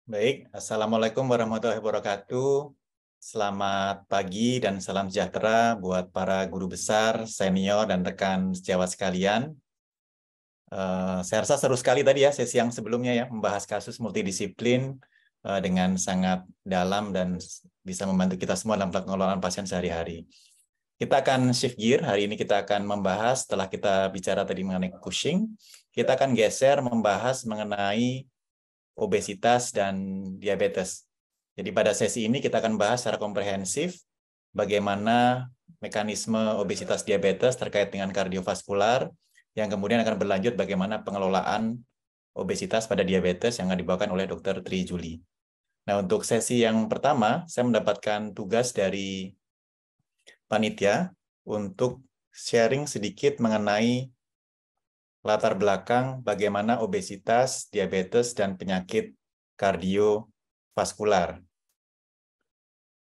Baik, Assalamualaikum warahmatullahi wabarakatuh. Selamat pagi dan salam sejahtera buat para guru besar, senior, dan rekan sejawat sekalian. Saya rasa seru sekali tadi ya sesi yang sebelumnya ya, membahas kasus multidisiplin dengan sangat dalam dan bisa membantu kita semua dalam pengelolaan pasien sehari-hari. Kita akan shift gear, hari ini kita akan membahas, setelah kita bicara tadi mengenai Cushing, kita akan geser membahas mengenai obesitas dan diabetes. Jadi pada sesi ini kita akan bahas secara komprehensif bagaimana mekanisme obesitas diabetes terkait dengan kardiovaskular, yang kemudian akan berlanjut bagaimana pengelolaan obesitas pada diabetes yang akan dibawakan oleh Dr. Tri Juli. Nah, untuk sesi yang pertama, saya mendapatkan tugas dari panitia untuk sharing sedikit mengenai latar belakang bagaimana obesitas, diabetes, dan penyakit kardiovaskular.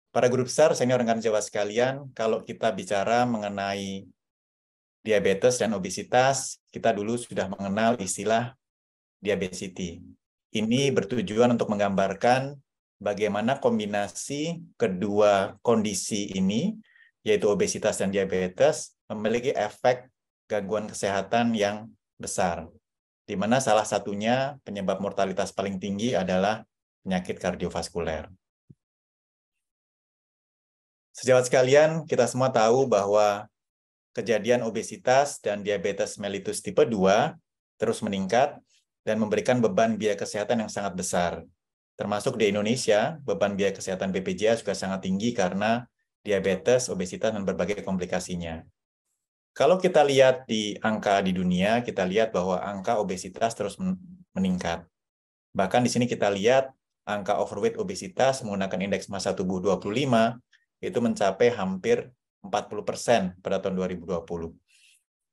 Para guru besar, senior rekan sejawat sekalian, kalau kita bicara mengenai diabetes dan obesitas, kita dulu sudah mengenal istilah diabesity. Ini bertujuan untuk menggambarkan bagaimana kombinasi kedua kondisi ini, yaitu obesitas dan diabetes, memiliki efek gangguan kesehatan yang besar, di mana salah satunya penyebab mortalitas paling tinggi adalah penyakit kardiovaskuler. Sejawat sekalian, kita semua tahu bahwa kejadian obesitas dan diabetes mellitus tipe 2 terus meningkat dan memberikan beban biaya kesehatan yang sangat besar. Termasuk di Indonesia, beban biaya kesehatan BPJS juga sangat tinggi karena diabetes, obesitas, dan berbagai komplikasinya. Kalau kita lihat di angka di dunia, kita lihat bahwa angka obesitas terus meningkat. Bahkan di sini kita lihat angka overweight obesitas menggunakan indeks massa tubuh 25 itu mencapai hampir 40% pada tahun 2020.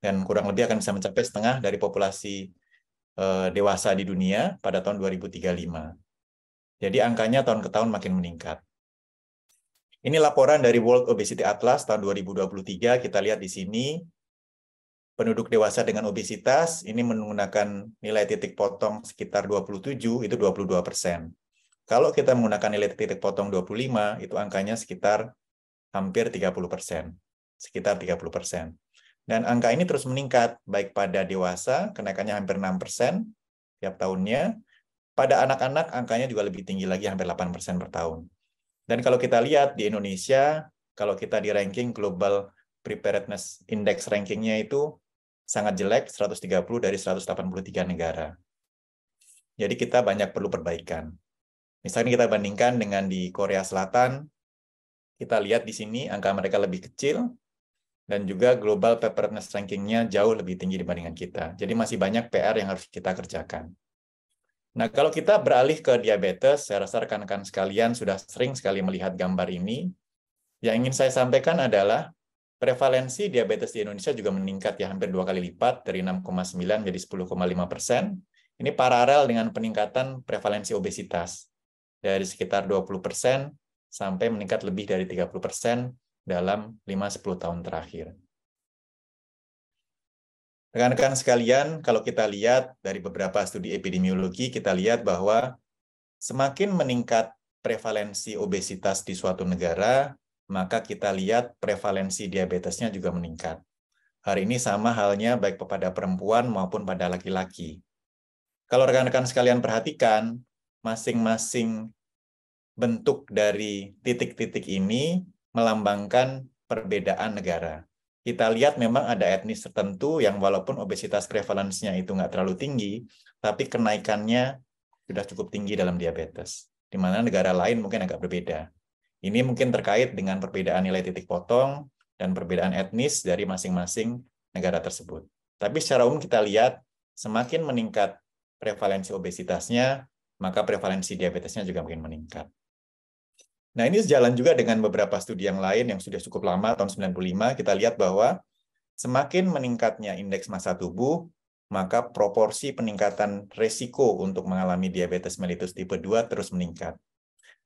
Dan kurang lebih akan bisa mencapai setengah dari populasi dewasa di dunia pada tahun 2035. Jadi angkanya tahun ke tahun makin meningkat. Ini laporan dari World Obesity Atlas tahun 2023. Kita lihat di sini penduduk dewasa dengan obesitas ini menggunakan nilai titik potong sekitar 27, itu 22%. Kalau kita menggunakan nilai titik potong 25, itu angkanya sekitar hampir 30%. Sekitar 30%. Dan angka ini terus meningkat, baik pada dewasa, kenaikannya hampir 6% tiap tahunnya. Pada anak-anak, angkanya juga lebih tinggi lagi, hampir 8% per tahun. Dan kalau kita lihat di Indonesia, kalau kita di ranking Global Preparedness Index rankingnya itu sangat jelek, 130 dari 183 negara. Jadi kita banyak perlu perbaikan. Misalnya kita bandingkan dengan di Korea Selatan, kita lihat di sini angka mereka lebih kecil, dan juga Global Preparedness rankingnya jauh lebih tinggi dibandingkan kita. Jadi masih banyak PR yang harus kita kerjakan. Nah, kalau kita beralih ke diabetes, saya rasa rekan-rekan sekalian sudah sering sekali melihat gambar ini. Yang ingin saya sampaikan adalah prevalensi diabetes di Indonesia juga meningkat ya, hampir 2 kali lipat, dari 6,9 menjadi 10,5%. Ini paralel dengan peningkatan prevalensi obesitas, dari sekitar 20% sampai meningkat lebih dari 30% dalam 5-10 tahun terakhir. Rekan-rekan sekalian, kalau kita lihat dari beberapa studi epidemiologi, kita lihat bahwa semakin meningkat prevalensi obesitas di suatu negara, maka kita lihat prevalensi diabetesnya juga meningkat. Hari ini sama halnya baik pada perempuan maupun pada laki-laki. Kalau rekan-rekan sekalian perhatikan, masing-masing bentuk dari titik-titik ini melambangkan perbedaan negara. Kita lihat memang ada etnis tertentu yang walaupun obesitas prevalensinya itu nggak terlalu tinggi, tapi kenaikannya sudah cukup tinggi dalam diabetes, di mana negara lain mungkin agak berbeda. Ini mungkin terkait dengan perbedaan nilai titik potong dan perbedaan etnis dari masing-masing negara tersebut. Tapi secara umum kita lihat, semakin meningkat prevalensi obesitasnya, maka prevalensi diabetesnya juga makin meningkat. Nah, ini sejalan juga dengan beberapa studi yang lain yang sudah cukup lama, tahun 95, kita lihat bahwa semakin meningkatnya indeks massa tubuh, maka proporsi peningkatan resiko untuk mengalami diabetes mellitus tipe 2 terus meningkat.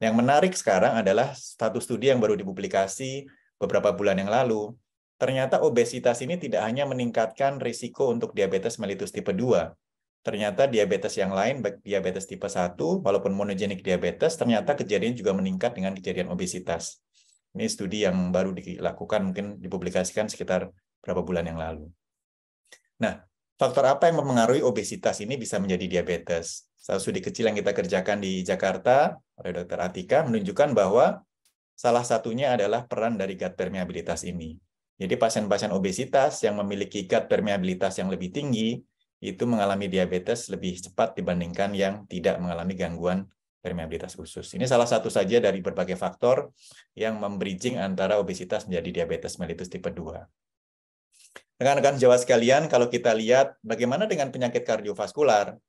Yang menarik sekarang adalah satu studi yang baru dipublikasi beberapa bulan yang lalu. Ternyata obesitas ini tidak hanya meningkatkan risiko untuk diabetes mellitus tipe 2, ternyata diabetes yang lain, baik diabetes tipe 1, walaupun monogenik diabetes, ternyata kejadian juga meningkat dengan kejadian obesitas. Ini studi yang baru dilakukan, mungkin dipublikasikan sekitar beberapa bulan yang lalu. Nah, faktor apa yang mempengaruhi obesitas ini bisa menjadi diabetes? Salah studi kecil yang kita kerjakan di Jakarta oleh Dr. Atika menunjukkan bahwa salah satunya adalah peran dari gut permeabilitas ini. Jadi pasien-pasien obesitas yang memiliki gut permeabilitas yang lebih tinggi itu mengalami diabetes lebih cepat dibandingkan yang tidak mengalami gangguan permeabilitas khusus. Ini salah satu saja dari berbagai faktor yang membridging antara obesitas menjadi diabetes mellitus tipe 2. Rekan-rekan sejawat sekalian, kalau kita lihat bagaimana dengan penyakit kardiovaskular,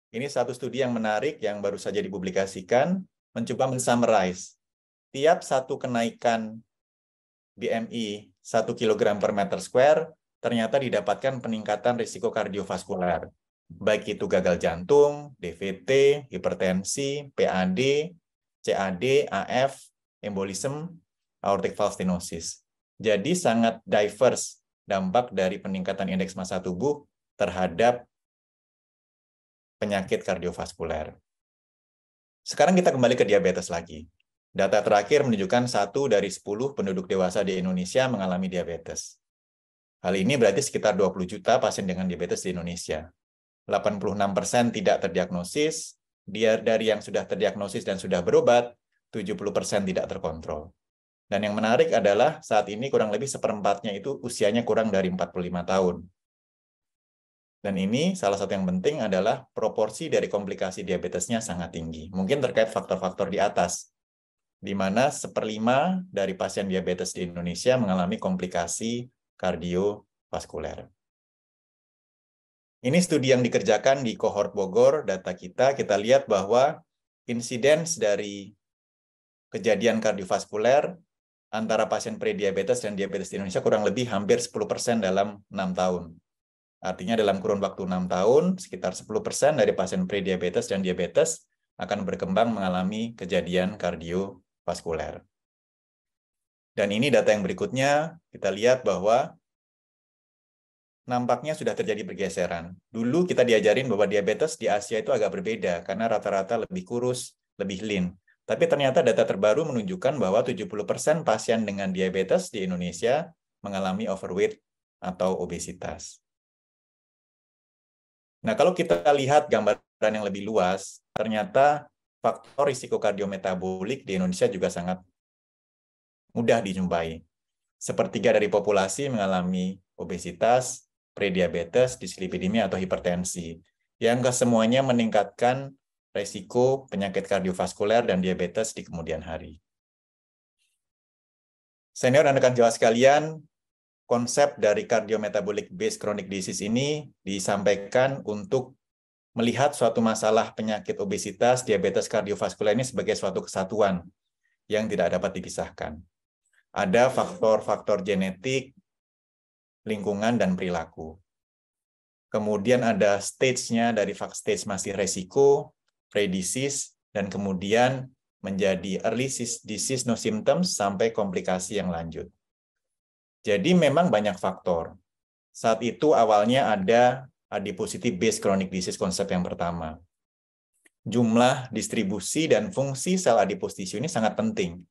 ini satu studi yang menarik yang baru saja dipublikasikan, mencoba men-summarize tiap satu kenaikan BMI 1 kg per meter square, ternyata didapatkan peningkatan risiko kardiovaskular. Baik itu gagal jantung, DVT, hipertensi, PAD, CAD, AF, embolisme, aortic valve stenosis. Jadi sangat diverse dampak dari peningkatan indeks massa tubuh terhadap penyakit kardiovaskuler. Sekarang kita kembali ke diabetes lagi. Data terakhir menunjukkan 1 dari 10 penduduk dewasa di Indonesia mengalami diabetes. Hal ini berarti sekitar 20 juta pasien dengan diabetes di Indonesia. 86% tidak terdiagnosis, dari yang sudah terdiagnosis dan sudah berobat, 70% tidak terkontrol. Dan yang menarik adalah saat ini kurang lebih seperempatnya itu usianya kurang dari 45 tahun. Dan ini salah satu yang penting adalah proporsi dari komplikasi diabetesnya sangat tinggi. Mungkin terkait faktor-faktor di atas, di mana 1/5 dari pasien diabetes di Indonesia mengalami komplikasi kardiovaskuler. Ini studi yang dikerjakan di kohort Bogor, data kita lihat bahwa insiden dari kejadian kardiovaskuler antara pasien prediabetes dan diabetes di Indonesia kurang lebih hampir 10% dalam 6 tahun. Artinya dalam kurun waktu 6 tahun, sekitar 10% dari pasien prediabetes dan diabetes akan berkembang mengalami kejadian kardiovaskuler. Dan ini data yang berikutnya, kita lihat bahwa nampaknya sudah terjadi pergeseran. Dulu kita diajarin bahwa diabetes di Asia itu agak berbeda, karena rata-rata lebih kurus, lebih lean. Tapi ternyata data terbaru menunjukkan bahwa 70% pasien dengan diabetes di Indonesia mengalami overweight atau obesitas. Nah, kalau kita lihat gambaran yang lebih luas, ternyata faktor risiko kardiometabolik di Indonesia juga sangat mudah dijumpai. Sepertiga dari populasi mengalami obesitas, prediabetes, dislipidemia, atau hipertensi, yang kesemuanya meningkatkan risiko penyakit kardiovaskuler dan diabetes di kemudian hari. Senior dan rekan sejawat sekalian, konsep dari cardiometabolic based chronic disease ini disampaikan untuk melihat suatu masalah penyakit obesitas, diabetes kardiovaskuler ini sebagai suatu kesatuan yang tidak dapat dipisahkan. Ada faktor-faktor genetik, lingkungan, dan perilaku. Kemudian ada stage-nya dari stage masih resiko, pre-disease, dan kemudian menjadi early disease no symptoms sampai komplikasi yang lanjut. Jadi memang banyak faktor. Saat itu awalnya ada adiposity based chronic disease konsep yang pertama. Jumlah, distribusi, dan fungsi sel adipose tissue ini sangat penting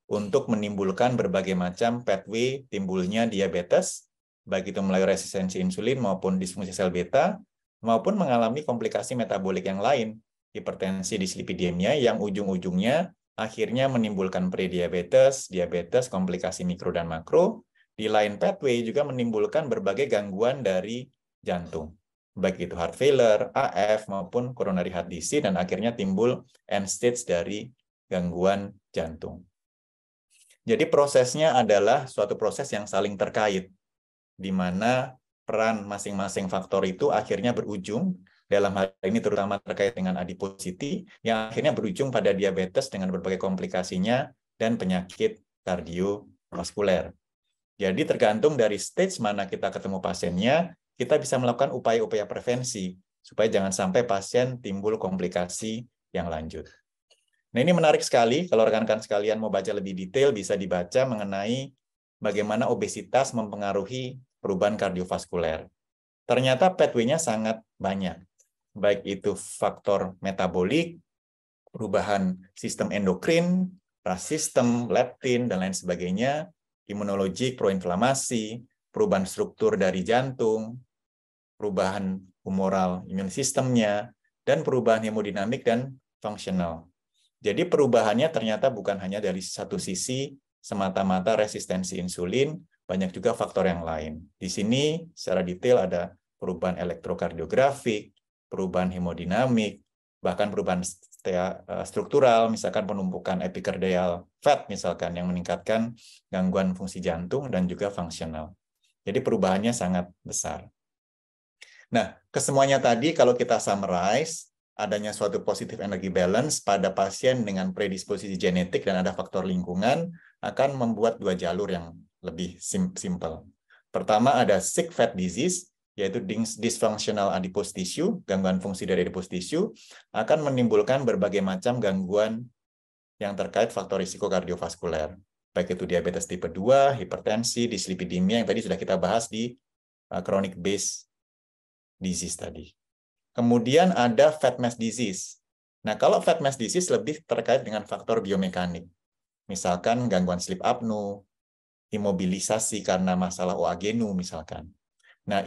untuk menimbulkan berbagai macam pathway timbulnya diabetes, baik itu melalui resistensi insulin maupun disfungsi sel beta, maupun mengalami komplikasi metabolik yang lain, hipertensi, dislipidemia, yang ujung-ujungnya akhirnya menimbulkan prediabetes, diabetes, komplikasi mikro dan makro. Di lain pathway juga menimbulkan berbagai gangguan dari jantung, baik itu heart failure, AF, maupun coronary heart disease, dan akhirnya timbul end stage dari gangguan jantung. Jadi prosesnya adalah suatu proses yang saling terkait, di mana peran masing-masing faktor itu akhirnya berujung, dalam hal ini terutama terkait dengan adiposity, yang akhirnya berujung pada diabetes dengan berbagai komplikasinya dan penyakit kardiovaskuler. Jadi tergantung dari stage mana kita ketemu pasiennya, kita bisa melakukan upaya-upaya prevensi, supaya jangan sampai pasien timbul komplikasi yang lanjut. Nah, ini menarik sekali, kalau rekan-rekan sekalian mau baca lebih detail, bisa dibaca mengenai bagaimana obesitas mempengaruhi perubahan kardiovaskuler. Ternyata pathway-nya sangat banyak. baik itu faktor metabolik, perubahan sistem endokrin, ras sistem, leptin, dan lain sebagainya, imunologi, proinflamasi, perubahan struktur dari jantung, perubahan humoral imun sistemnya, dan perubahan hemodinamik dan fungsional. Jadi perubahannya ternyata bukan hanya dari satu sisi semata-mata resistensi insulin, banyak juga faktor yang lain. Di sini secara detail ada perubahan elektrokardiografik, perubahan hemodinamik, bahkan perubahan struktural, misalkan penumpukan epikardial fat misalkan yang meningkatkan gangguan fungsi jantung dan juga fungsional. Jadi perubahannya sangat besar. Nah, kesemuanya tadi kalau kita summarize, adanya suatu positive energy balance pada pasien dengan predisposisi genetik dan ada faktor lingkungan akan membuat dua jalur yang lebih simple. Pertama ada sick fat disease, yaitu dysfunctional adipose tissue, gangguan fungsi dari adipose tissue, akan menimbulkan berbagai macam gangguan yang terkait faktor risiko kardiovaskuler. Baik itu diabetes tipe 2, hipertensi, dislipidemia yang tadi sudah kita bahas di chronic base disease tadi. Kemudian ada fat mass disease. Nah, kalau fat mass disease lebih terkait dengan faktor biomekanik. Misalkan gangguan sleep apnea, imobilisasi karena masalah OA genu misalkan. Nah,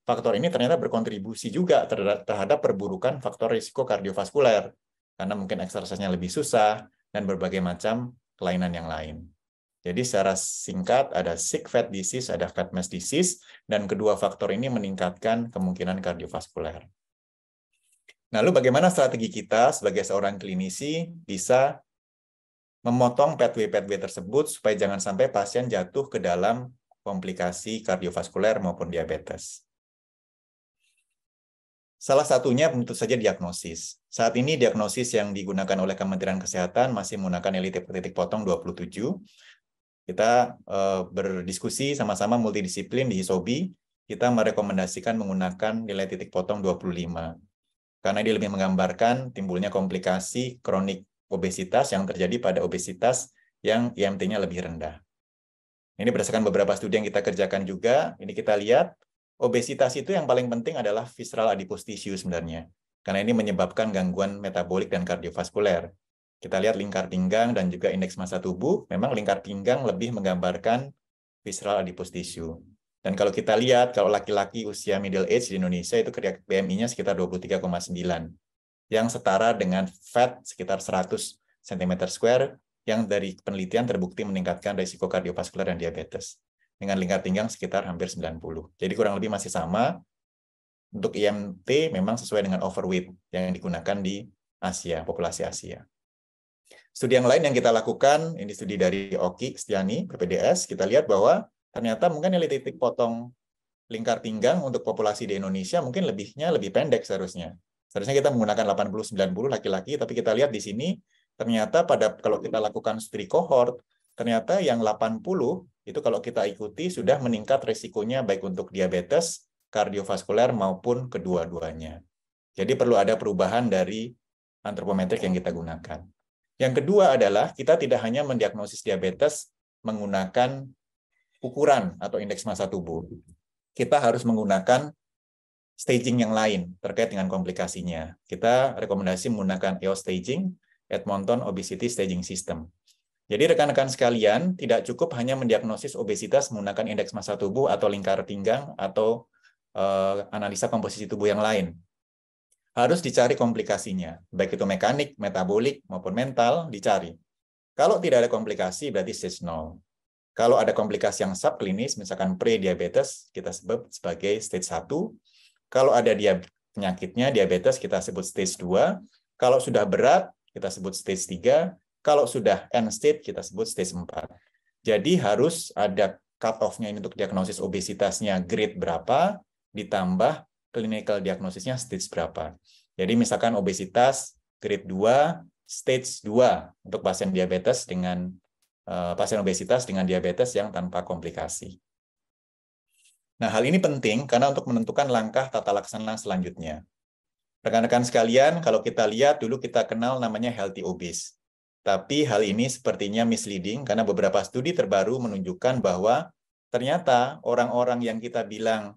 faktor ini ternyata berkontribusi juga terhadap perburukan faktor risiko kardiovaskuler. Karena mungkin exercise-nya lebih susah dan berbagai macam kelainan yang lain. Jadi secara singkat ada sick fat disease, ada fat mass disease, dan kedua faktor ini meningkatkan kemungkinan kardiovaskuler. Lalu bagaimana strategi kita sebagai seorang klinisi bisa memotong pathway-pathway tersebut supaya jangan sampai pasien jatuh ke dalam komplikasi kardiovaskuler maupun diabetes. Salah satunya tentu saja diagnosis. Saat ini diagnosis yang digunakan oleh Kementerian Kesehatan masih menggunakan nilai titik potong 27. Kita berdiskusi sama-sama multidisiplin di HISOBI, kita merekomendasikan menggunakan nilai titik potong 25. Karena dia lebih menggambarkan timbulnya komplikasi kronik obesitas yang terjadi pada obesitas yang IMT-nya lebih rendah. Ini berdasarkan beberapa studi yang kita kerjakan juga, ini kita lihat, obesitas itu yang paling penting adalah visceral adipose tissue sebenarnya. Karena ini menyebabkan gangguan metabolik dan kardiovaskuler. Kita lihat lingkar pinggang dan juga indeks massa tubuh, memang lingkar pinggang lebih menggambarkan visceral adipose tissue. Dan kalau kita lihat, kalau laki-laki usia middle age di Indonesia itu BMI-nya sekitar 23,9, yang setara dengan fat sekitar 100 cm², yang dari penelitian terbukti meningkatkan risiko kardiovaskuler dan diabetes. Dengan lingkar pinggang sekitar hampir 90. Jadi kurang lebih masih sama. Untuk IMT memang sesuai dengan overweight yang digunakan di Asia, populasi Asia. Studi yang lain yang kita lakukan, ini studi dari Oki Stiani, PPDS, kita lihat bahwa ternyata mungkin nilai titik potong lingkar pinggang untuk populasi di Indonesia mungkin lebih pendek seharusnya. Seharusnya kita menggunakan 80-90 laki-laki, tapi kita lihat di sini ternyata kalau kita lakukan studi cohort, ternyata yang 80 itu kalau kita ikuti sudah meningkat risikonya baik untuk diabetes, kardiovaskuler maupun kedua-duanya. Jadi perlu ada perubahan dari antropometrik yang kita gunakan. Yang kedua adalah kita tidak hanya mendiagnosis diabetes menggunakan ukuran atau indeks massa tubuh. Kita harus menggunakan staging yang lain terkait dengan komplikasinya. Kita rekomendasi menggunakan EOS staging, Edmonton Obesity Staging System. Jadi rekan-rekan sekalian, tidak cukup hanya mendiagnosis obesitas menggunakan indeks massa tubuh atau lingkar pinggang atau analisa komposisi tubuh yang lain. Harus dicari komplikasinya, baik itu mekanik, metabolik, maupun mental, dicari. Kalau tidak ada komplikasi, berarti stage 0. Kalau ada komplikasi yang subklinis, misalkan pre-diabetes, kita sebut sebagai stage 1. Kalau ada penyakitnya, diabetes, kita sebut stage 2. Kalau sudah berat, kita sebut stage 3. Kalau sudah end stage, kita sebut stage 4. Jadi harus ada cut-off-nya ini untuk diagnosis obesitasnya grade berapa, ditambah clinical diagnosisnya stage berapa. Jadi misalkan obesitas grade 2, stage 2 untuk pasien diabetes dengan pasien obesitas dengan diabetes yang tanpa komplikasi. Nah, hal ini penting karena untuk menentukan langkah tata laksana selanjutnya. Rekan-rekan sekalian, kalau kita lihat dulu kita kenal namanya healthy obese. Tapi hal ini sepertinya misleading karena beberapa studi terbaru menunjukkan bahwa ternyata orang-orang yang kita bilang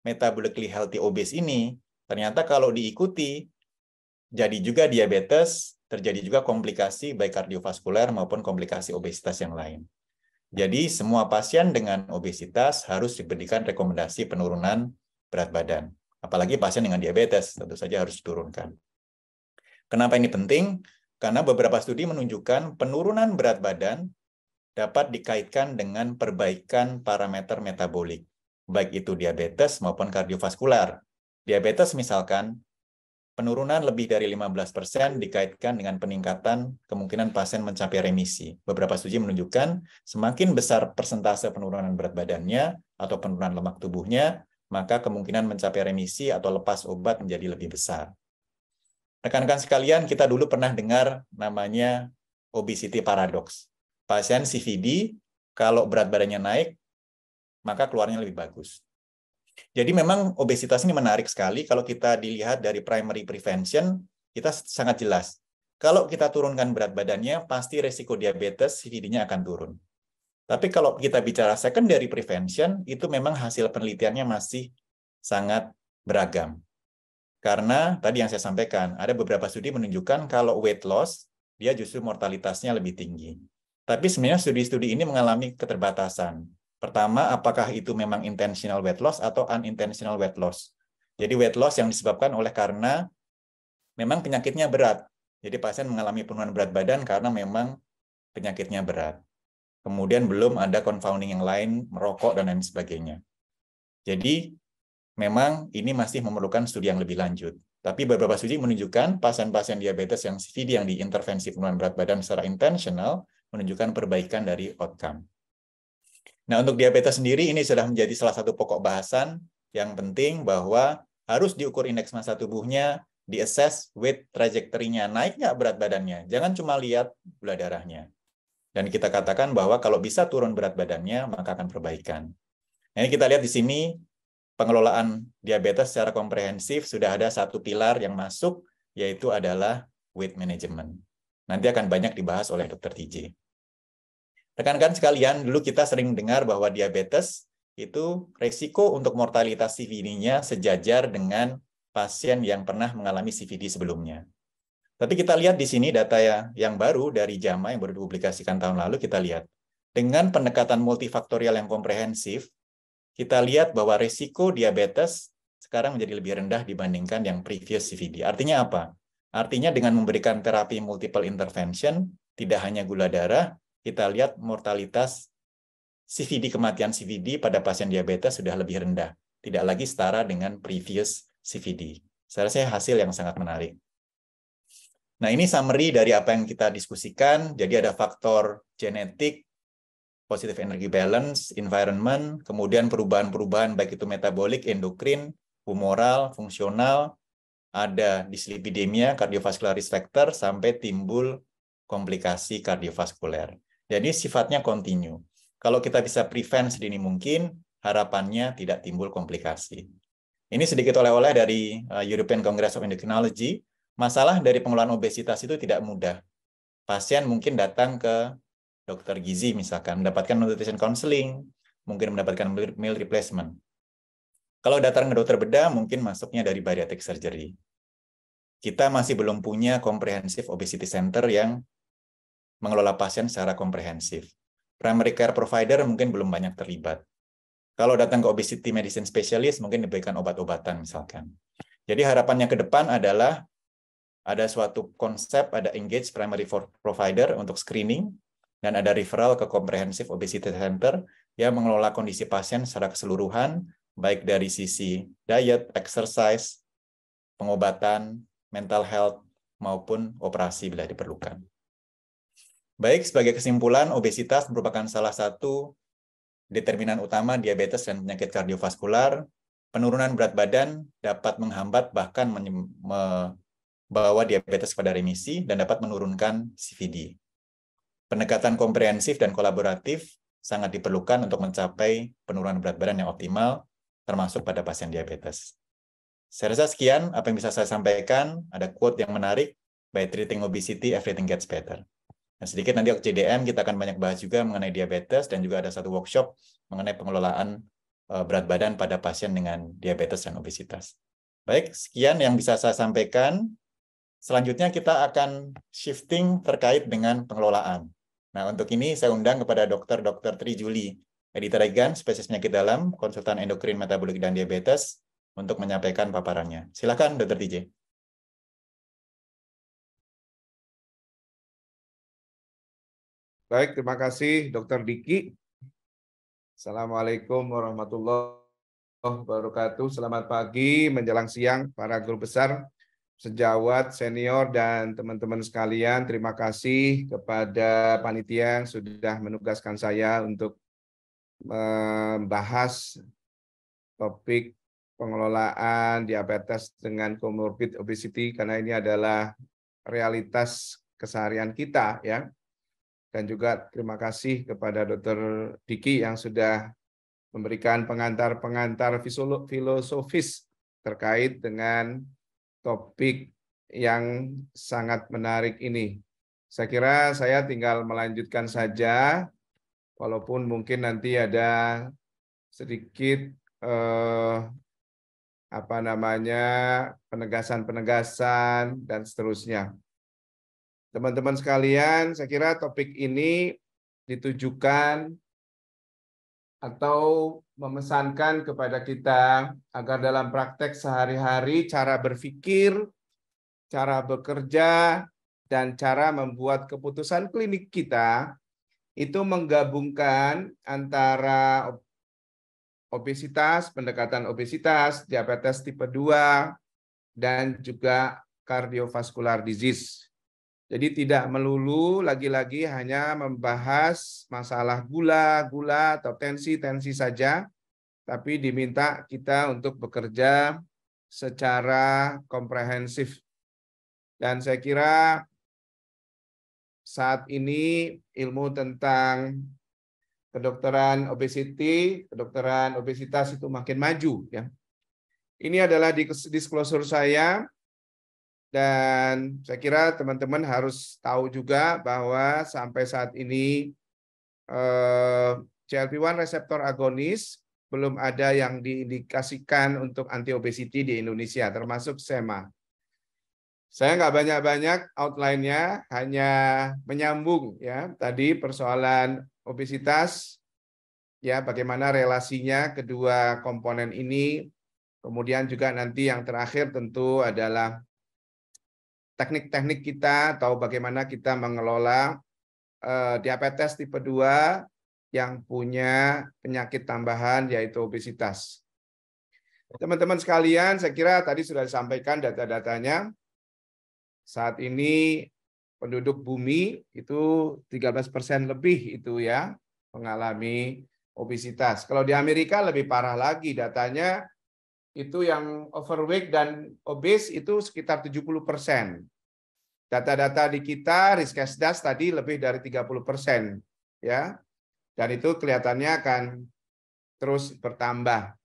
metabolically healthy obese ini Ternyata kalau diikuti, jadi juga diabetes, terjadi juga komplikasi baik kardiovaskuler maupun komplikasi obesitas yang lain. Jadi semua pasien dengan obesitas harus diberikan rekomendasi penurunan berat badan. Apalagi pasien dengan diabetes, tentu saja harus diturunkan. Kenapa ini penting? Karena beberapa studi menunjukkan penurunan berat badan dapat dikaitkan dengan perbaikan parameter metabolik, baik itu diabetes maupun kardiovaskular. Diabetes misalkan, penurunan lebih dari 15% dikaitkan dengan peningkatan kemungkinan pasien mencapai remisi. Beberapa studi menunjukkan semakin besar persentase penurunan berat badannya atau penurunan lemak tubuhnya, maka kemungkinan mencapai remisi atau lepas obat menjadi lebih besar. Rekan-rekan sekalian, kita dulu pernah dengar namanya obesity paradox. Pasien CVD, kalau berat badannya naik, maka keluarnya lebih bagus. Jadi memang obesitas ini menarik sekali. Kalau kita dilihat dari primary prevention, kita sangat jelas. Kalau kita turunkan berat badannya, pasti resiko diabetes CVD-nya akan turun. Tapi kalau kita bicara secondary prevention, itu memang hasil penelitiannya masih sangat beragam. Karena tadi yang saya sampaikan, ada beberapa studi menunjukkan kalau weight loss, dia justru mortalitasnya lebih tinggi. Tapi sebenarnya studi-studi ini mengalami keterbatasan. Pertama, apakah itu memang intentional weight loss atau unintentional weight loss? Jadi weight loss yang disebabkan oleh karena memang penyakitnya berat. Jadi pasien mengalami penurunan berat badan karena memang penyakitnya berat. Kemudian belum ada confounding yang lain, merokok dan lain sebagainya. Jadi memang ini masih memerlukan studi yang lebih lanjut. Tapi beberapa studi menunjukkan pasien-pasien diabetes yang CVD yang diintervensi penurunan berat badan secara intensional menunjukkan perbaikan dari outcome. Nah, untuk diabetes sendiri ini sudah menjadi salah satu pokok bahasan yang penting bahwa harus diukur indeks massa tubuhnya, di-assess weight trajectory-nya, naik nggak berat badannya. Jangan cuma lihat gula darahnya. Dan kita katakan bahwa kalau bisa turun berat badannya, maka akan perbaikan. Nah, ini kita lihat di sini, pengelolaan diabetes secara komprehensif sudah ada satu pilar yang masuk, yaitu adalah weight management. Nanti akan banyak dibahas oleh Dr. TJ. Rekan-rekan sekalian, dulu kita sering dengar bahwa diabetes itu risiko untuk mortalitas CVD-nya sejajar dengan pasien yang pernah mengalami CVD sebelumnya. Tapi kita lihat di sini data yang baru dari JAMA yang baru dipublikasikan tahun lalu, kita lihat. Dengan pendekatan multifaktorial yang komprehensif, kita lihat bahwa risiko diabetes sekarang menjadi lebih rendah dibandingkan yang previous CVD. Artinya apa? Artinya dengan memberikan terapi multiple intervention, tidak hanya gula darah, kita lihat mortalitas CVD, kematian CVD pada pasien diabetes sudah lebih rendah. Tidak lagi setara dengan previous CVD. Saya rasa hasil yang sangat menarik. Nah, ini summary dari apa yang kita diskusikan. Jadi ada faktor genetik, positive energy balance, environment, kemudian perubahan-perubahan baik itu metabolik, endokrin, humoral, fungsional, ada dislipidemia, cardiovascular risk factor, sampai timbul komplikasi kardiovaskuler. Jadi sifatnya kontinu. Kalau kita bisa prevent sedini mungkin, harapannya tidak timbul komplikasi. Ini sedikit oleh-oleh dari European Congress of Endocrinology. Masalah dari pengelolaan obesitas itu tidak mudah. Pasien mungkin datang ke dokter gizi misalkan, mendapatkan nutrition counseling, mungkin mendapatkan meal replacement. Kalau datang ke dokter bedah, mungkin masuknya dari bariatric surgery. Kita masih belum punya comprehensive obesity center yang mengelola pasien secara komprehensif. Primary care provider mungkin belum banyak terlibat. Kalau datang ke obesity medicine specialist, mungkin diberikan obat-obatan misalkan. Jadi harapannya ke depan adalah ada suatu konsep, ada engage primary provider untuk screening, dan ada referral ke comprehensive obesity center yang mengelola kondisi pasien secara keseluruhan, baik dari sisi diet, exercise, pengobatan, mental health, maupun operasi bila diperlukan. Baik, sebagai kesimpulan, obesitas merupakan salah satu determinan utama diabetes dan penyakit kardiovaskular. Penurunan berat badan dapat menghambat bahkan membawa diabetes pada remisi dan dapat menurunkan CVD. Pendekatan komprehensif dan kolaboratif sangat diperlukan untuk mencapai penurunan berat badan yang optimal, termasuk pada pasien diabetes. Saya rasa sekian apa yang bisa saya sampaikan. Ada quote yang menarik, by treating obesity, everything gets better. Nah, sedikit nanti CDM kita akan banyak bahas juga mengenai diabetes dan juga ada satu workshop mengenai pengelolaan berat badan pada pasien dengan diabetes dan obesitas. Baik, sekian yang bisa saya sampaikan. Selanjutnya kita akan shifting terkait dengan pengelolaan. Nah, untuk ini saya undang kepada Dr. Tri Juli Editarigan, spesialis penyakit dalam, konsultan endokrin, metabolik, dan diabetes, untuk menyampaikan paparannya. Silakan, Dr. TJ. Baik, terima kasih Dr. Diki. Assalamualaikum warahmatullahi wabarakatuh. Selamat pagi menjelang siang para guru besar, sejawat, senior, dan teman-teman sekalian. Terima kasih kepada panitia yang sudah menugaskan saya untuk membahas topik pengelolaan diabetes dengan comorbid obesity, karena ini adalah realitas keseharian kita, ya. Dan juga terima kasih kepada Dr. Diki yang sudah memberikan pengantar-pengantar filosofis terkait dengan topik yang sangat menarik ini. Saya kira saya tinggal melanjutkan saja, walaupun mungkin nanti ada sedikit penegasan-penegasan dan seterusnya. Teman-teman sekalian, saya kira topik ini ditujukan atau memesankan kepada kita agar dalam praktek sehari-hari cara berpikir, cara bekerja, dan cara membuat keputusan klinik kita itu menggabungkan antara obesitas, pendekatan obesitas, diabetes tipe 2, dan juga cardiovascular disease. Jadi tidak melulu lagi-lagi hanya membahas masalah gula atau tensi saja, tapi diminta kita untuk bekerja secara komprehensif. Dan saya kira saat ini ilmu tentang kedokteran obesitas itu makin maju, ya. Ini adalah disclosure saya. Dan saya kira teman-teman harus tahu juga bahwa sampai saat ini GLP-1 reseptor agonis belum ada yang diindikasikan untuk anti-obesity di Indonesia, termasuk SEMA. Saya nggak banyak-banyak outline-nya, hanya menyambung, ya, tadi persoalan obesitas, ya, bagaimana relasinya kedua komponen ini. Kemudian juga nanti yang terakhir tentu adalah teknik-teknik kita atau bagaimana kita mengelola diabetes tipe 2 yang punya penyakit tambahan yaitu obesitas. Teman-teman sekalian, saya kira tadi sudah disampaikan data-datanya. Saat ini penduduk bumi itu 13% lebih itu, ya, mengalami obesitas. Kalau di Amerika lebih parah lagi datanya, itu yang overweight dan obes itu sekitar 70%. Data-data di kita, Riskesdas tadi lebih dari 30%, ya. Dan itu kelihatannya akan terus bertambah.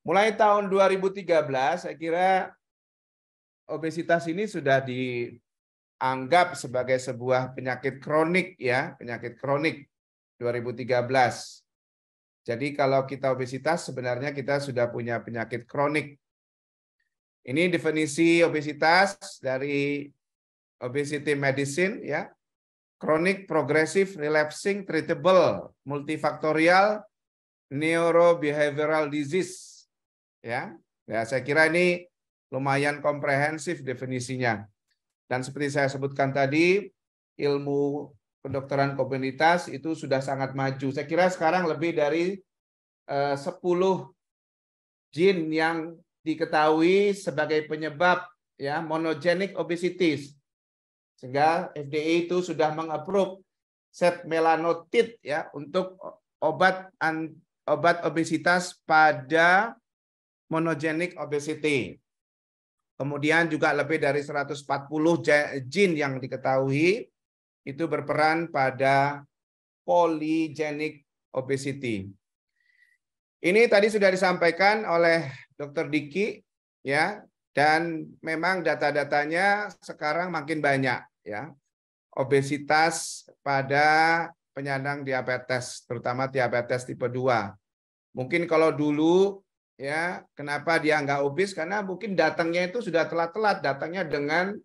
Mulai tahun 2013, saya kira obesitas ini sudah dianggap sebagai sebuah penyakit kronik, ya, penyakit kronik 2013. Jadi kalau kita obesitas sebenarnya kita sudah punya penyakit kronik. Ini definisi obesitas dari obesity medicine, ya. Chronic progressive relapsing treatable multifaktorial neurobehavioral disease, ya. Ya, saya kira ini lumayan komprehensif definisinya. Dan seperti saya sebutkan tadi, ilmu kedokteran komunitas itu sudah sangat maju. Saya kira sekarang lebih dari 10 gene yang diketahui sebagai penyebab, ya, monogenic obesity. Sehingga FDA itu sudah mengapprove setmelanotide, ya, untuk obat obesitas pada monogenic obesity. Kemudian juga lebih dari 140 gene yang diketahui itu berperan pada polygenic obesity. Ini tadi sudah disampaikan oleh Dr. Diki, ya, dan memang data-datanya sekarang makin banyak, ya. Obesitas pada penyandang diabetes, terutama diabetes tipe 2. Mungkin kalau dulu Ya, kenapa dia nggak obes? Karena mungkin datangnya itu sudah telat-telat, datangnya dengan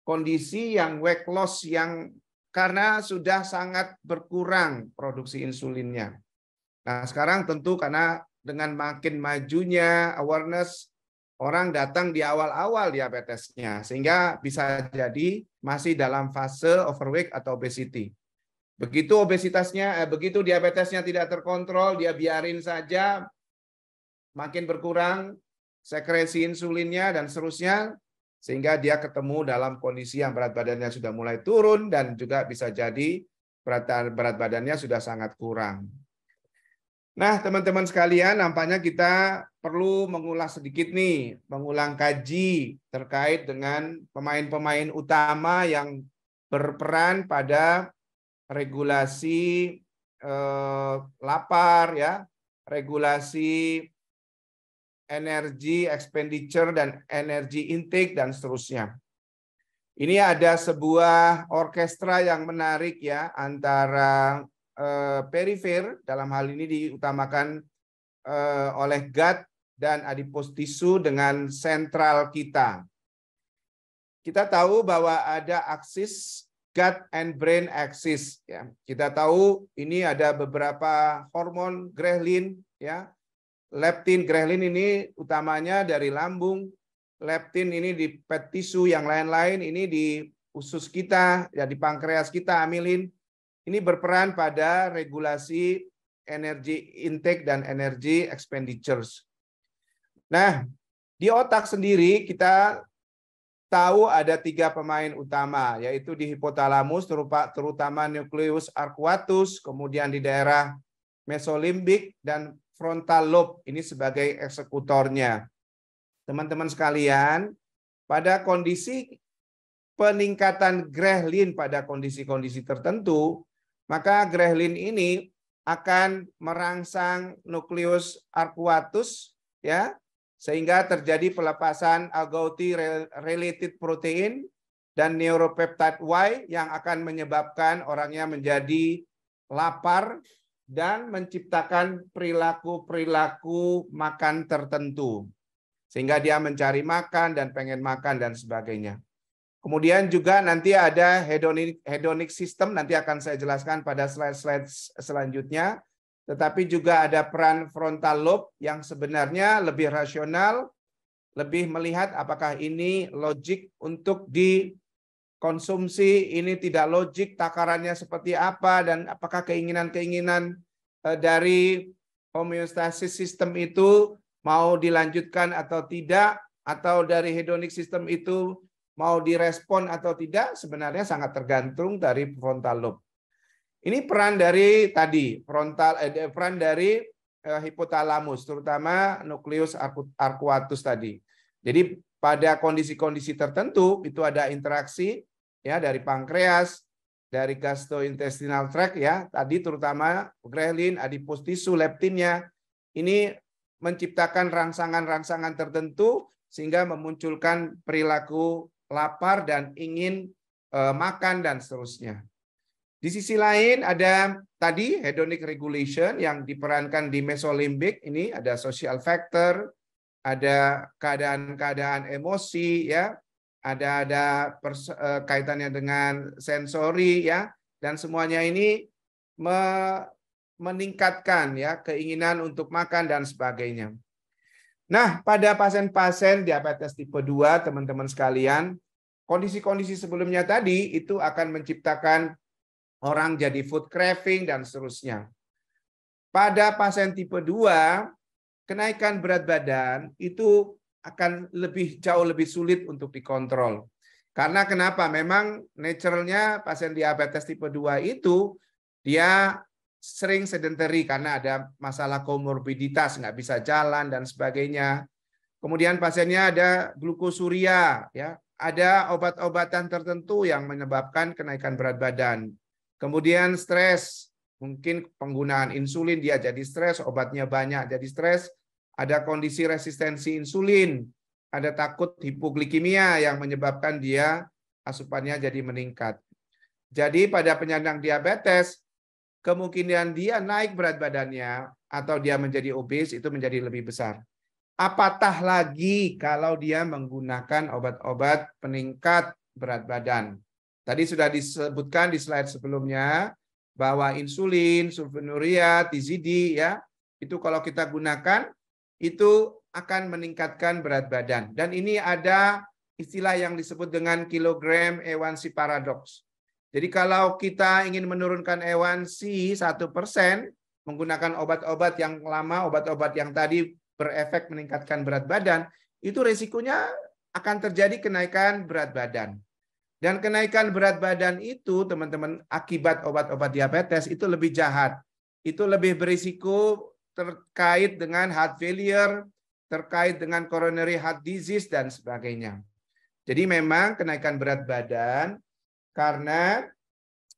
kondisi yang weight loss yang karena sudah sangat berkurang produksi insulinnya. Nah, sekarang tentu karena dengan makin majunya awareness, orang datang di awal-awal diabetesnya, sehingga bisa jadi masih dalam fase overweight atau obesity. Begitu begitu diabetesnya tidak terkontrol, dia biarin saja, makin berkurang sekresi insulinnya dan seterusnya, sehingga dia ketemu dalam kondisi yang berat badannya sudah mulai turun dan juga bisa jadi berat badannya sudah sangat kurang. Nah, teman-teman sekalian, nampaknya kita perlu mengulas sedikit nih, mengulang kaji terkait dengan pemain-pemain utama yang berperan pada regulasi lapar, ya, regulasi energi expenditure dan energi intake dan seterusnya. Ini ada sebuah orkestra yang menarik ya antara perifer, dalam hal ini diutamakan oleh gut dan adipose tissue dengan sentral kita. Kita tahu bahwa ada aksis gut and brain axis ya. Kita tahu ini ada beberapa hormon ghrelin ya. Leptin, ghrelin ini utamanya dari lambung, leptin ini di fat tissue, yang lain-lain ini di usus kita, ya di pankreas kita, amilin. Ini berperan pada regulasi energi intake dan energi expenditures. Nah, di otak sendiri kita tahu ada 3 pemain utama, yaitu di hipotalamus, terutama nucleus arcuatus, kemudian di daerah mesolimbik, dan frontal lobe ini sebagai eksekutornya. Teman-teman sekalian, pada kondisi peningkatan ghrelin pada kondisi-kondisi tertentu, maka ghrelin ini akan merangsang nukleus arcuatus ya, sehingga terjadi pelepasan Agouti related protein dan neuropeptide Y yang akan menyebabkan orangnya menjadi lapar dan menciptakan perilaku-perilaku makan tertentu. Sehingga dia mencari makan dan pengen makan dan sebagainya. Kemudian juga nanti ada hedonic system, nanti akan saya jelaskan pada slide-slide selanjutnya. Tetapi juga ada peran frontal lobe yang sebenarnya lebih rasional, lebih melihat apakah ini logik untuk konsumsi, ini tidak logik, takarannya seperti apa, dan apakah keinginan-keinginan dari homeostasis sistem itu mau dilanjutkan atau tidak, atau dari hedonic system itu mau direspon atau tidak, sebenarnya sangat tergantung dari frontal lobe. Ini peran dari tadi, peran dari hipotalamus, terutama nukleus arcuatus tadi. Jadi pada kondisi-kondisi tertentu itu ada interaksi ya dari pankreas, dari gastrointestinal tract ya, tadi terutama ghrelin, adipose tissue, leptinnya ini menciptakan rangsangan-rangsangan tertentu sehingga memunculkan perilaku lapar dan ingin makan dan seterusnya. Di sisi lain ada tadi hedonic regulation yang diperankan di mesolimbik, ini ada social factor, ada keadaan-keadaan emosi ya, ada kaitannya dengan sensori ya, dan semuanya ini meningkatkan ya keinginan untuk makan dan sebagainya. Nah, pada pasien-pasien diabetes tipe 2, teman-teman sekalian, kondisi-kondisi sebelumnya tadi itu akan menciptakan orang jadi food craving dan seterusnya. Pada pasien tipe 2, kenaikan berat badan itu akan jauh lebih sulit untuk dikontrol. Karena kenapa? Memang naturalnya pasien diabetes tipe 2 itu dia sering sedentary karena ada masalah komorbiditas, nggak bisa jalan dan sebagainya. Kemudian pasiennya ada glukosuria, ya, ada obat-obatan tertentu yang menyebabkan kenaikan berat badan. Kemudian stres, mungkin penggunaan insulin dia jadi stres, obatnya banyak jadi stres. Ada kondisi resistensi insulin, ada takut hipoglikemia yang menyebabkan dia asupannya jadi meningkat. Jadi pada penyandang diabetes, kemungkinan dia naik berat badannya atau dia menjadi obes itu menjadi lebih besar. Apatah lagi kalau dia menggunakan obat-obat peningkat berat badan. Tadi sudah disebutkan di slide sebelumnya bahwa insulin, sulfonylurea, TZD ya, itu kalau kita gunakan itu akan meningkatkan berat badan. Dan ini ada istilah yang disebut dengan kilogram A1C paradox. Jadi kalau kita ingin menurunkan A1C 1% menggunakan obat-obat yang lama, obat-obat yang tadi berefek meningkatkan berat badan, itu resikonya akan terjadi kenaikan berat badan. Dan kenaikan berat badan itu, teman-teman, akibat obat-obat diabetes itu lebih jahat. Itu lebih berisiko terkait dengan heart failure, terkait dengan coronary heart disease, dan sebagainya. Jadi memang kenaikan berat badan karena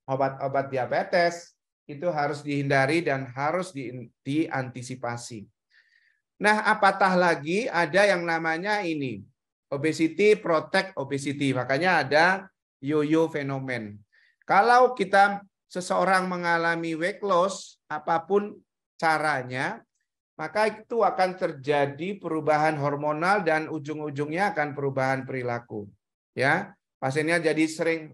obat-obat diabetes itu harus dihindari dan harus diantisipasi. Nah, apatah lagi ada yang namanya ini, obesity protect obesity. Makanya ada yo-yo fenomen. Kalau seseorang mengalami weight loss, apapun caranya, maka itu akan terjadi perubahan hormonal dan ujung-ujungnya akan perubahan perilaku. Ya, pasiennya jadi sering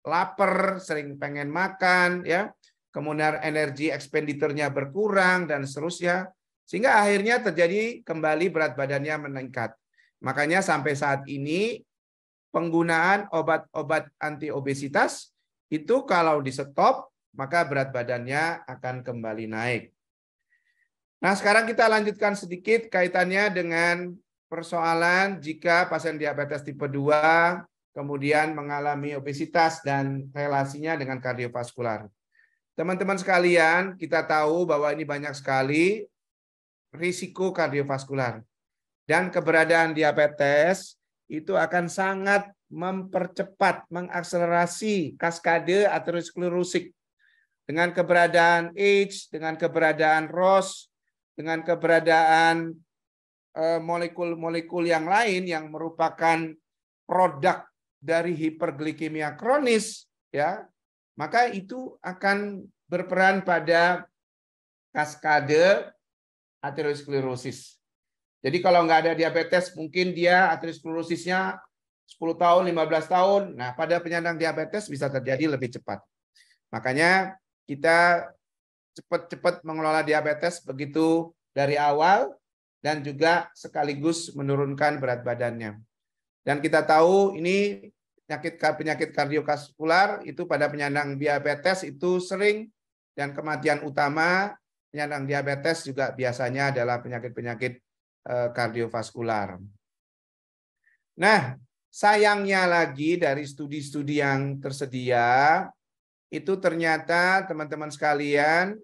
lapar, sering pengen makan, ya, kemudian energi ekspenditurnya berkurang dan seterusnya, sehingga akhirnya terjadi kembali berat badannya meningkat. Makanya sampai saat ini penggunaan obat-obat anti obesitas itu kalau di stop maka berat badannya akan kembali naik. Nah, sekarang kita lanjutkan sedikit kaitannya dengan persoalan jika pasien diabetes tipe 2 kemudian mengalami obesitas dan relasinya dengan kardiovaskular. Teman-teman sekalian, kita tahu bahwa ini banyak sekali risiko kardiovaskular. Dan keberadaan diabetes itu akan sangat mempercepat, mengakselerasi kaskade aterosklerosik. Dengan keberadaan AIDS, dengan keberadaan ROS, dengan keberadaan molekul-molekul yang lain yang merupakan produk dari hiperglikemia kronis, ya, maka itu akan berperan pada kaskade aterosklerosis. Jadi kalau nggak ada diabetes, mungkin dia aterosklerosisnya 10 tahun, 15 tahun. Nah, pada penyandang diabetes bisa terjadi lebih cepat. Makanya kita cepat-cepat mengelola diabetes begitu dari awal dan juga sekaligus menurunkan berat badannya. Dan kita tahu ini penyakit kardiovaskular itu pada penyandang diabetes itu sering, dan kematian utama penyandang diabetes juga biasanya adalah penyakit-penyakit kardiovaskular. Nah, sayangnya lagi dari studi-studi yang tersedia, itu ternyata teman-teman sekalian,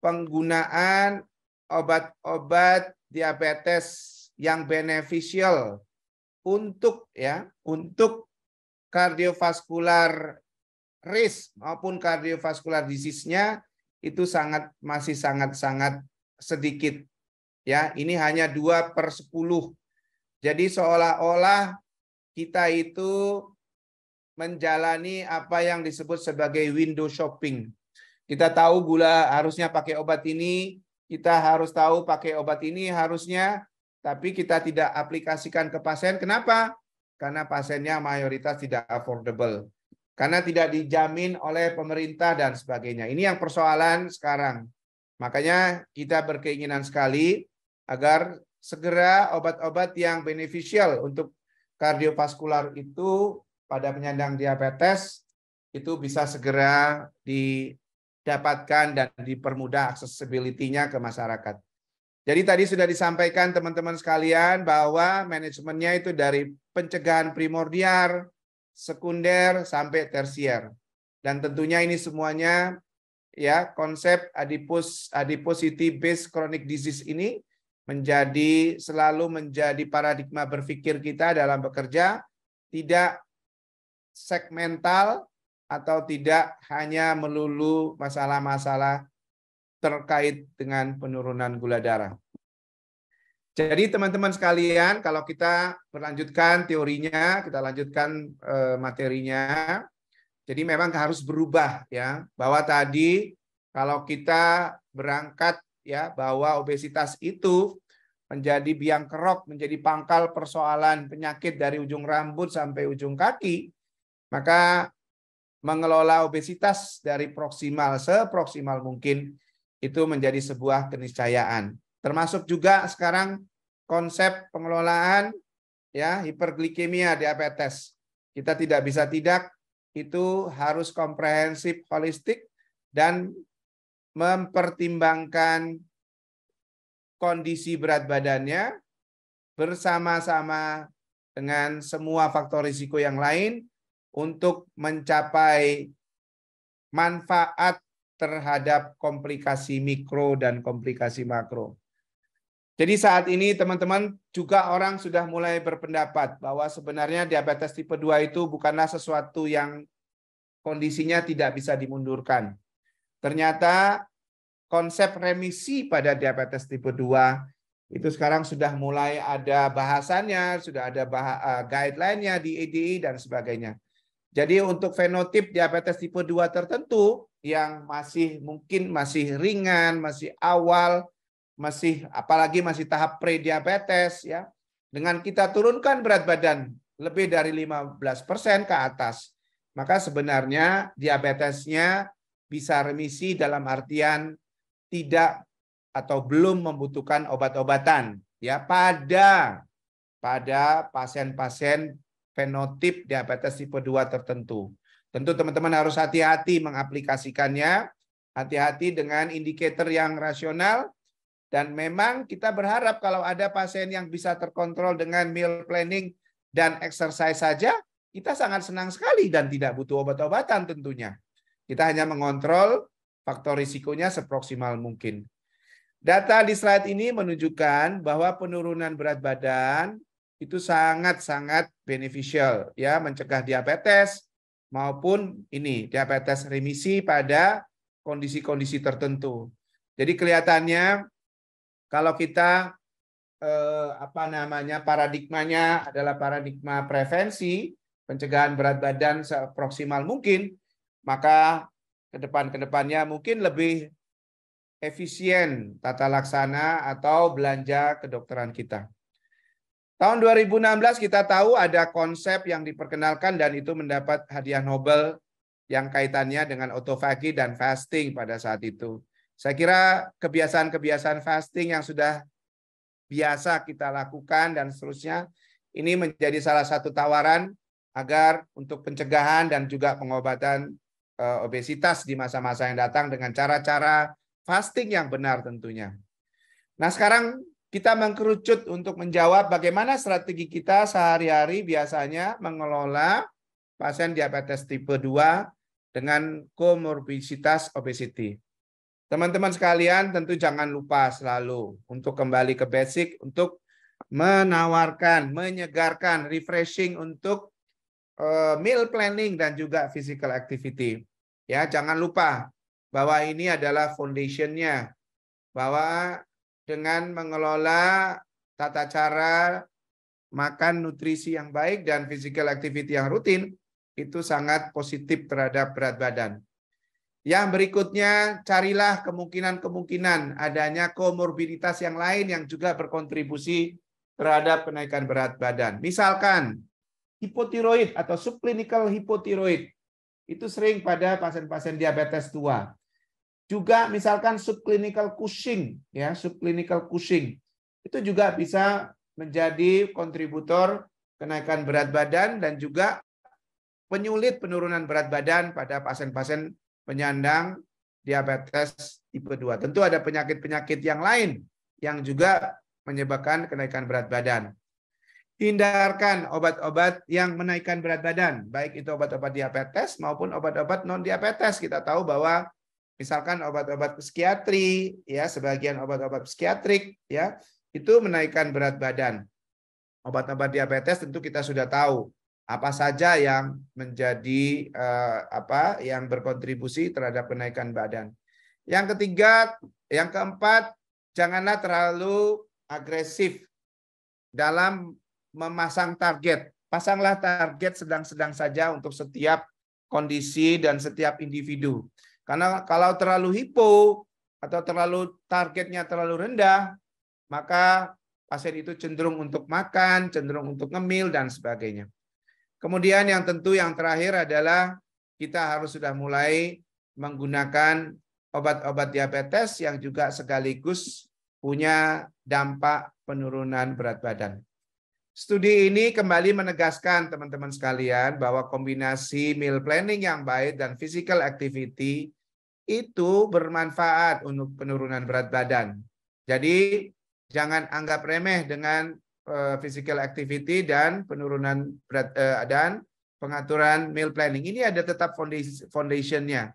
penggunaan obat-obat diabetes yang beneficial untuk kardiovaskular risk maupun kardiovaskular disease-nya itu masih sangat sedikit. Ya, ini hanya 2/10. Jadi seolah-olah kita itu menjalani apa yang disebut sebagai window shopping. Kita tahu gula harusnya pakai obat ini, kita harus tahu pakai obat ini harusnya, tapi kita tidak aplikasikan ke pasien. Kenapa? Karena pasiennya mayoritas tidak affordable. Karena tidak dijamin oleh pemerintah dan sebagainya. Ini yang persoalan sekarang. Makanya kita berkeinginan sekali agar segera obat-obat yang beneficial untuk kardiovaskular itu pada penyandang diabetes itu bisa segera didapatkan dan dipermudah accessibility-nya ke masyarakat. Jadi tadi sudah disampaikan teman-teman sekalian bahwa manajemennya itu dari pencegahan primordial, sekunder sampai tersier. Dan tentunya ini semuanya ya konsep adiposity based chronic disease ini selalu menjadi paradigma berpikir kita dalam bekerja, tidak segmental atau tidak hanya melulu masalah-masalah terkait dengan penurunan gula darah. Jadi teman-teman sekalian, kalau kita berlanjutkan teorinya, kita lanjutkan materinya. Jadi memang harus berubah ya, bahwa tadi kalau kita berangkat ya bahwa obesitas itu menjadi biang kerok, menjadi pangkal persoalan penyakit dari ujung rambut sampai ujung kaki, maka mengelola obesitas dari seproksimal mungkin itu menjadi sebuah keniscayaan. Termasuk juga sekarang konsep pengelolaan ya hiperglikemia diabetes. Kita tidak bisa tidak, itu harus komprehensif, holistik, dan mempertimbangkan kondisi berat badannya bersama-sama dengan semua faktor risiko yang lain untuk mencapai manfaat terhadap komplikasi mikro dan komplikasi makro. Jadi saat ini teman-teman juga orang sudah mulai berpendapat bahwa sebenarnya diabetes tipe 2 itu bukanlah sesuatu yang kondisinya tidak bisa dimundurkan. Ternyata konsep remisi pada diabetes tipe 2 itu sekarang sudah mulai ada bahasannya, sudah ada guideline-nya di EDI dan sebagainya. Jadi untuk fenotip diabetes tipe 2 tertentu yang mungkin masih ringan, masih awal, apalagi masih tahap pre-diabetes ya. Dengan kita turunkan berat badan lebih dari 15% ke atas, maka sebenarnya diabetesnya bisa remisi dalam artian tidak atau belum membutuhkan obat-obatan ya pada pasien-pasien fenotip diabetes tipe 2 tertentu. Tentu teman-teman harus hati-hati mengaplikasikannya, hati-hati dengan indikator yang rasional, dan memang kita berharap kalau ada pasien yang bisa terkontrol dengan meal planning dan exercise saja, kita sangat senang sekali dan tidak butuh obat-obatan tentunya. Kita hanya mengontrol faktor risikonya seproksimal mungkin. Data di slide ini menunjukkan bahwa penurunan berat badan itu sangat-sangat beneficial ya, mencegah diabetes maupun diabetes remisi pada kondisi-kondisi tertentu. Jadi kelihatannya kalau kita paradigmanya adalah paradigma prevensi, pencegahan berat badan seproksimal mungkin, maka kedepannya mungkin lebih efisien tata laksana atau belanja kedokteran kita. Tahun 2016 kita tahu ada konsep yang diperkenalkan dan itu mendapat hadiah Nobel yang kaitannya dengan autofagi dan fasting pada saat itu. Saya kira kebiasaan-kebiasaan fasting yang sudah biasa kita lakukan dan seterusnya, ini menjadi salah satu tawaran agar untuk pencegahan dan juga pengobatan obesitas di masa-masa yang datang dengan cara-cara fasting yang benar tentunya. Nah sekarang kita mengkerucut untuk menjawab bagaimana strategi kita sehari-hari biasanya mengelola pasien diabetes tipe 2 dengan komorbiditas obesity. Teman-teman sekalian tentu jangan lupa selalu untuk kembali ke basic, untuk menawarkan, menyegarkan, refreshing untuk meal planning dan juga physical activity. Ya, jangan lupa bahwa ini adalah foundation-nya, bahwa dengan mengelola tata cara makan nutrisi yang baik dan physical activity yang rutin, itu sangat positif terhadap berat badan. Yang berikutnya, carilah kemungkinan-kemungkinan adanya komorbiditas yang lain yang juga berkontribusi terhadap kenaikan berat badan. Misalkan, hipotiroid atau subclinical hipotiroid, itu sering pada pasien-pasien diabetes tua. Juga misalkan subclinical Cushing, ya, subclinical Cushing. Itu juga bisa menjadi kontributor kenaikan berat badan dan juga penyulit penurunan berat badan pada pasien-pasien penyandang diabetes tipe 2. Tentu ada penyakit-penyakit yang lain yang juga menyebabkan kenaikan berat badan. Hindarkan obat-obat yang menaikkan berat badan, baik itu obat-obat diabetes maupun obat-obat non-diabetes. Kita tahu bahwa misalkan obat-obat psikiatri, ya sebagian obat-obat psikiatrik, ya itu menaikkan berat badan. Obat-obat diabetes tentu kita sudah tahu apa saja yang menjadi yang berkontribusi terhadap kenaikan badan. Yang ketiga, yang keempat, janganlah terlalu agresif dalam memasang target. Pasanglah target sedang-sedang saja untuk setiap kondisi dan setiap individu. Karena kalau terlalu hipo atau targetnya terlalu rendah, maka pasien itu cenderung untuk makan, cenderung untuk ngemil, dan sebagainya. Kemudian yang tentu yang terakhir adalah kita harus sudah mulai menggunakan obat-obat diabetes yang juga sekaligus punya dampak penurunan berat badan. Studi ini kembali menegaskan teman-teman sekalian bahwa kombinasi meal planning yang baik dan physical activity itu bermanfaat untuk penurunan berat badan. Jadi jangan anggap remeh dengan physical activity dan penurunan berat dan pengaturan meal planning. Ini ada tetap foundation-nya.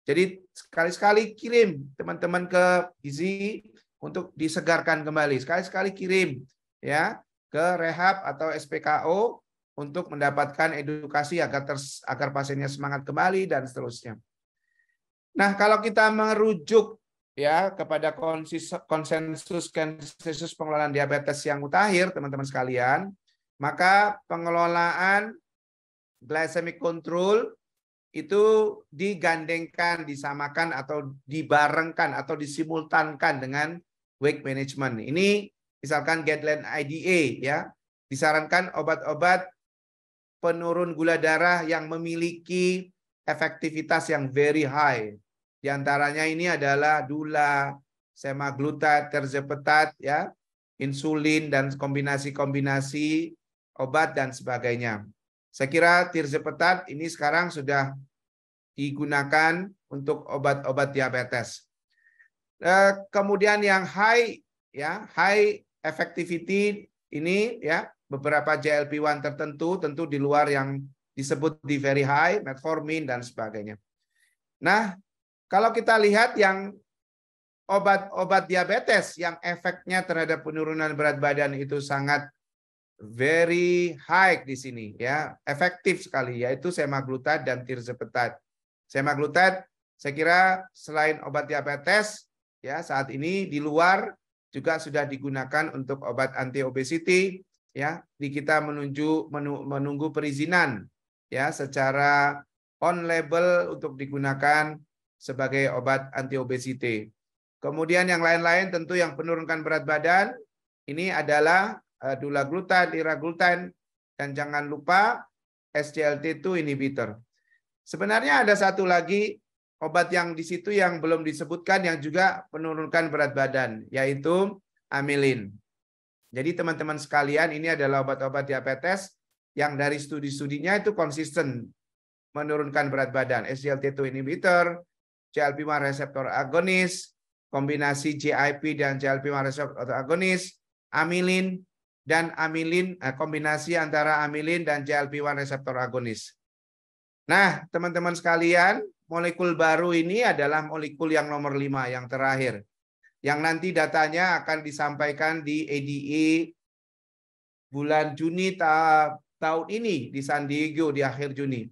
Jadi sekali-sekali kirim teman-teman ke gizi untuk disegarkan kembali. Sekali-sekali kirim ya ke rehab atau SPKO untuk mendapatkan edukasi agar pasiennya semangat kembali dan seterusnya. Nah, kalau kita merujuk ya kepada konsensus pengelolaan diabetes yang mutakhir, teman-teman sekalian, maka pengelolaan glycemic control itu digandengkan, disamakan atau dibarengkan atau disimultankan dengan weight management. Ini misalkan guideline IDA ya, disarankan obat-obat penurun gula darah yang memiliki efektivitas yang very high. Di antaranya ini adalah dula, semaglutide, tirzepatide ya, insulin dan kombinasi-kombinasi obat dan sebagainya. Saya kira tirzepatide ini sekarang sudah digunakan untuk obat-obat diabetes. Kemudian yang high ya, high effectivity ini ya, beberapa GLP-1 tertentu tentu di luar yang disebut di very high, metformin dan sebagainya. Nah, kalau kita lihat yang obat-obat diabetes yang efeknya terhadap penurunan berat badan itu sangat very high di sini ya, efektif sekali, yaitu semaglutide dan tirzepatide. Semaglutide saya kira selain obat diabetes ya, saat ini di luar juga sudah digunakan untuk obat anti obesity ya. Di kita menunggu perizinan ya secara on label untuk digunakan sebagai obat anti obesity. Kemudian yang lain-lain tentu yang penurunkan berat badan ini adalah dulaglutide, liraglutide, dan jangan lupa SGLT2 inhibitor. Sebenarnya ada satu lagi obat yang di situ yang belum disebutkan yang juga penurunkan berat badan, yaitu amylin. Jadi teman-teman sekalian, ini adalah obat-obat diabetes yang dari studi-studinya itu konsisten menurunkan berat badan. SGLT2 inhibitor, GLP-1 reseptor agonis, kombinasi GIP dan GLP-1 reseptor agonis, amylin, dan amylin, kombinasi antara amylin dan GLP-1 reseptor agonis. Nah, teman-teman sekalian, molekul baru ini adalah molekul yang nomor 5, yang terakhir. Yang nanti datanya akan disampaikan di ADA bulan Juni tahun ini di San Diego di akhir Juni.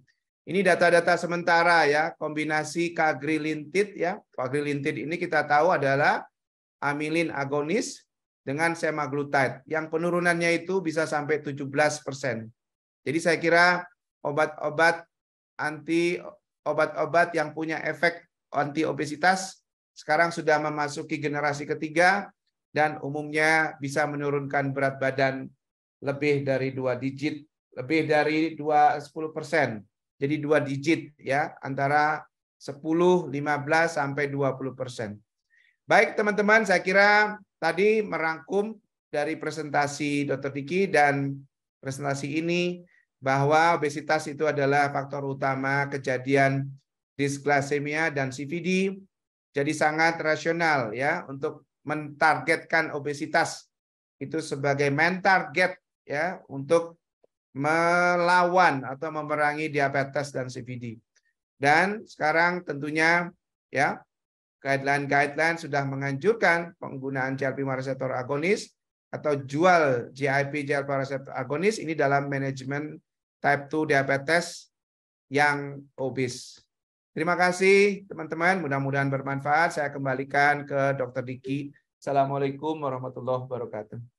Ini data-data sementara ya, kombinasi cagrilintide ya. Cagrilintide ini kita tahu adalah amylin agonis dengan semaglutide. Yang penurunannya itu bisa sampai 17%. Jadi saya kira obat-obat yang punya efek anti obesitas sekarang sudah memasuki generasi ketiga dan umumnya bisa menurunkan berat badan lebih dari 2 digit, lebih dari 10%. Jadi 2 digit ya, antara 10, 15 sampai 20%. Baik teman-teman, saya kira tadi merangkum dari presentasi Dr. Diki dan presentasi ini bahwa obesitas itu adalah faktor utama kejadian disglasemia dan CVD. Jadi sangat rasional ya untuk mentargetkan obesitas itu sebagai main target ya untuk melawan atau memerangi diabetes dan CVD. Dan sekarang tentunya ya guideline sudah menganjurkan penggunaan GLP-1 reseptor agonis atau jual GIP GLP-1 reseptor agonis ini dalam manajemen type 2 diabetes yang obes. Terima kasih teman-teman, mudah-mudahan bermanfaat. Saya kembalikan ke Dr. Diki. Assalamualaikum warahmatullahi wabarakatuh.